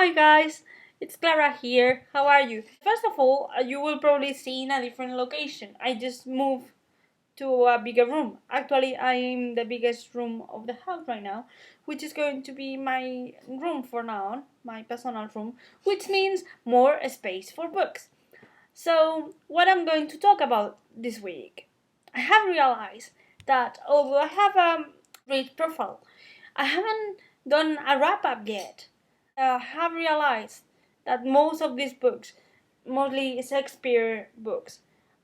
Hi guys, it's Clara here. How are you? First of all, you will probably see in a different location. I just moved to a bigger room. Actually, I am the biggest room of the house right now, which is going to be my room for now on, my personal room, which means more space for books. So, what I'm going to talk about this week, I have realized that although I have a read profile, I haven't done a wrap up yet. I have realized that most of these books, mostly Shakespeare books,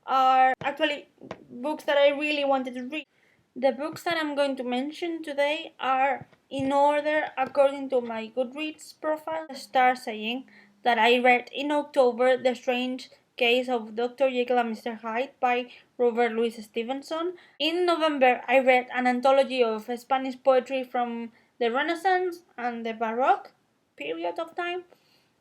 are actually books that I really wanted to read. The books that I'm going to mention today are in order according to my Goodreads profile. I start saying that I read in October The Strange Case of Dr. Jekyll and Mr. Hyde by Robert Louis Stevenson. In November, I read an anthology of Spanish poetry from the Renaissance and the Baroque period of time,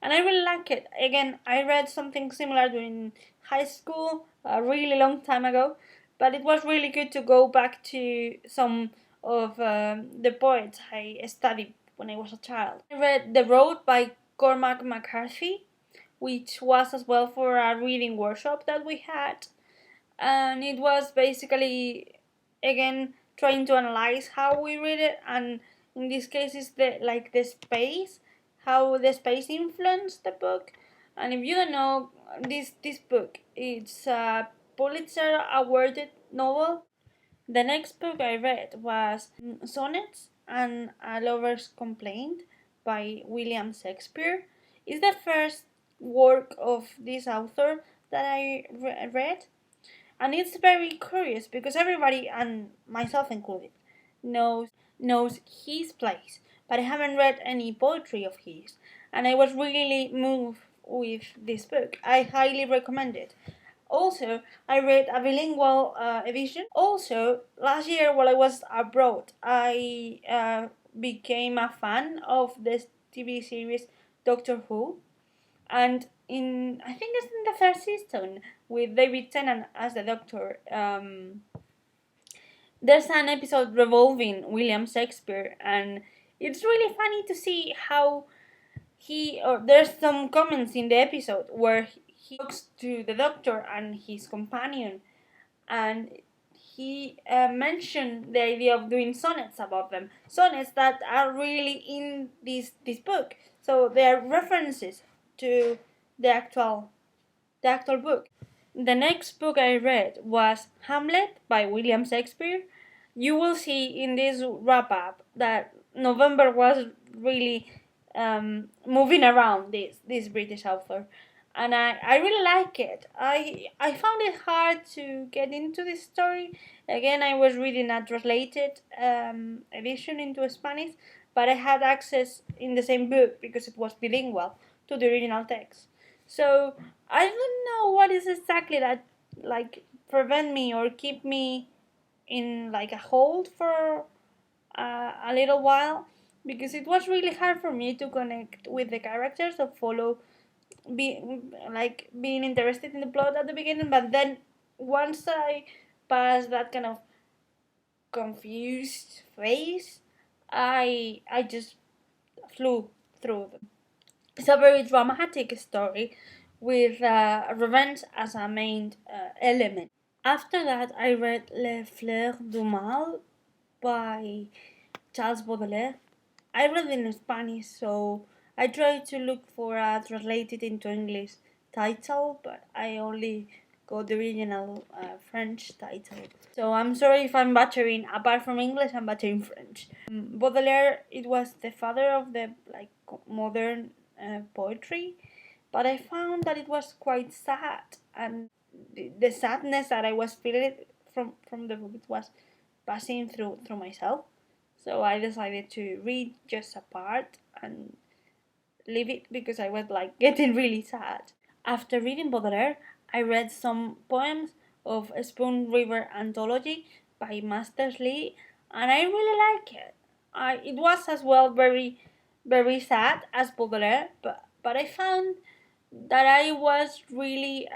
and I really like it. Again, I read something similar during high school a really long time ago, but it was really good to go back to some of the poets I studied when I was a child. I read The Road by Cormac McCarthy, which was as well for a reading workshop that we had, and it was basically again trying to analyze how we read it, and in this case it's the space, how the space influenced the book. And if you don't know, this book, it's a Pulitzer awarded novel. The next book I read was Sonnets and a Lover's Complaint by William Shakespeare. It's the first work of this author that I read, and it's very curious because everybody, and myself included, knows his plays, but I haven't read any poetry of his, and I was really moved with this book. I highly recommend it. Also, I read a bilingual edition. Also, last year while I was abroad, I became a fan of the TV series Doctor Who, and I think it's in the third season with David Tennant as the Doctor. There's an episode revolving William Shakespeare, and it's really funny to see how there's some comments in the episode where he talks to the Doctor and his companion, and he mentioned the idea of doing sonnets about them, sonnets that are really in this book, so they are references to the actual book. The next book I read was Hamlet by William Shakespeare. You will see in this wrap up that November was really moving around this British author, and I really like it. I found it hard to get into this story. Again, I was reading a translated edition into Spanish, but I had access in the same book because it was bilingual to the original text. So I don't know what is exactly that prevent me or keep me in a hold for a little while, because it was really hard for me to connect with the characters or follow being interested in the plot at the beginning. But then once I passed that kind of confused phase, I just flew through them. It's a very dramatic story with revenge as a main element. After that, I read Les Fleurs du Mal by Charles Baudelaire. I read it in Spanish, so I tried to look for a translated into English title, but I only got the original French title. So I'm sorry if I'm butchering. Apart from English, I'm butchering French. Baudelaire, it was the father of the modern poetry, but I found that it was quite sad, and the sadness that I was feeling from the book was passing through myself. So I decided to read just a part and leave it because I was getting really sad. After reading Baudelaire, I read some poems of Spoon River Anthology by Masters Lee, and I really like it. It was as well very, very sad as Baudelaire, but I found that I was really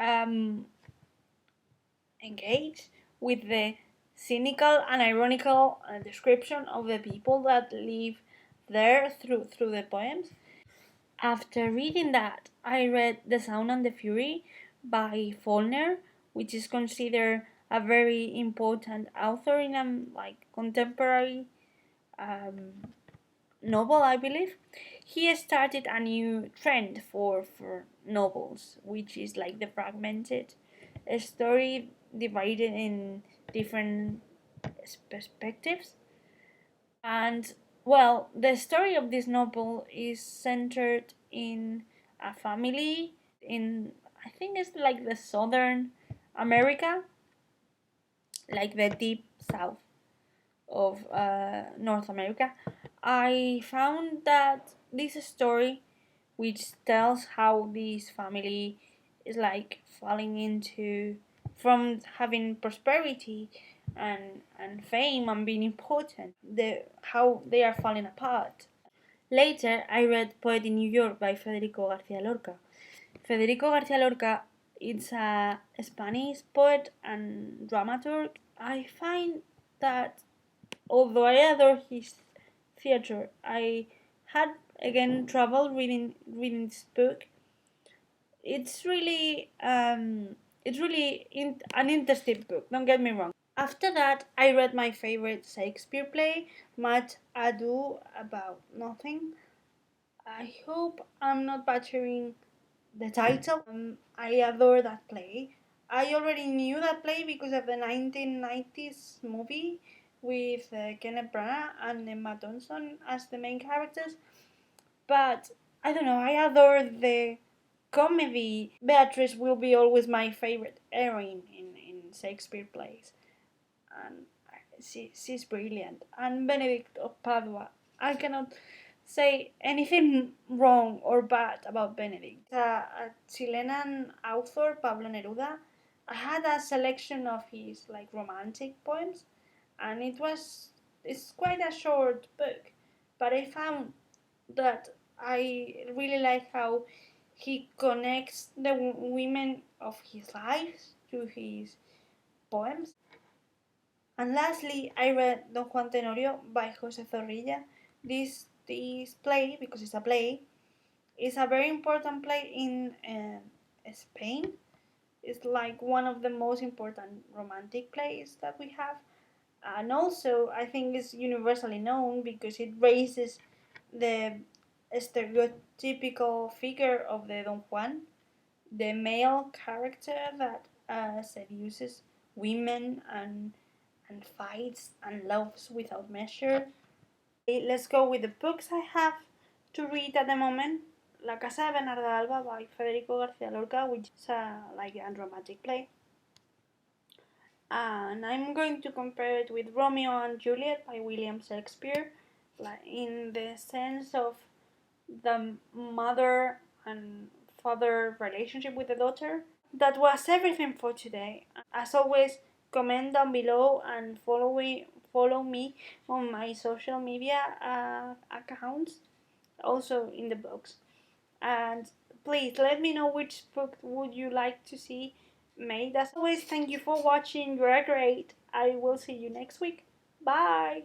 engaged with the cynical and ironical description of the people that live there through the poems. After reading that, I read The Sound and the Fury by Faulkner, which is considered a very important author in contemporary um, novel, I believe. He started a new trend for novels, which is like the fragmented story divided in different perspectives. And well, the story of this novel is centered in a family in, I think it's like the southern America, like the deep south of North America. I found that this story, which tells how this family is like falling into, from having prosperity and fame and being important, how they are falling apart. Later, I read Poet in New York by Federico Garcia Lorca. Federico Garcia Lorca is a Spanish poet and dramaturg. I find that although I adore his theater, I had again trouble reading this book. It's really an interesting book. Don't get me wrong. After that, I read my favorite Shakespeare play, Much Ado About Nothing. I hope I'm not butchering the title. I adore that play. I already knew that play because of the 1990s movie with Kenneth Branagh and Emma Thompson as the main characters. But I don't know, I adore the comedy. Beatrice will be always my favorite heroine in Shakespeare plays. And she's brilliant. And Benedict of Padua. I cannot say anything wrong or bad about Benedict. A Chilean author, Pablo Neruda. I had a selection of his like romantic poems, and it's quite a short book, but I found that I really like how he connects the women of his life to his poems. And lastly, I read Don Juan Tenorio by Jose Zorrilla. This play, because it's a play, is a very important play in Spain. It's like one of the most important romantic plays that we have. And also, I think it's universally known because it raises the stereotypical figure of the Don Juan, the male character that seduces women and fights and loves without measure. Let's go with the books I have to read at the moment. La Casa de Bernarda Alba by Federico Garcia Lorca, which is like a dramatic play. And I'm going to compare it with Romeo and Juliet by William Shakespeare, like in the sense of the mother and father relationship with the daughter. That was everything for today. As always, comment down below and follow me on my social media accounts, also in the box. And please let me know which book would you like to see made. As always, thank you for watching. You are great. I will see you next week. Bye.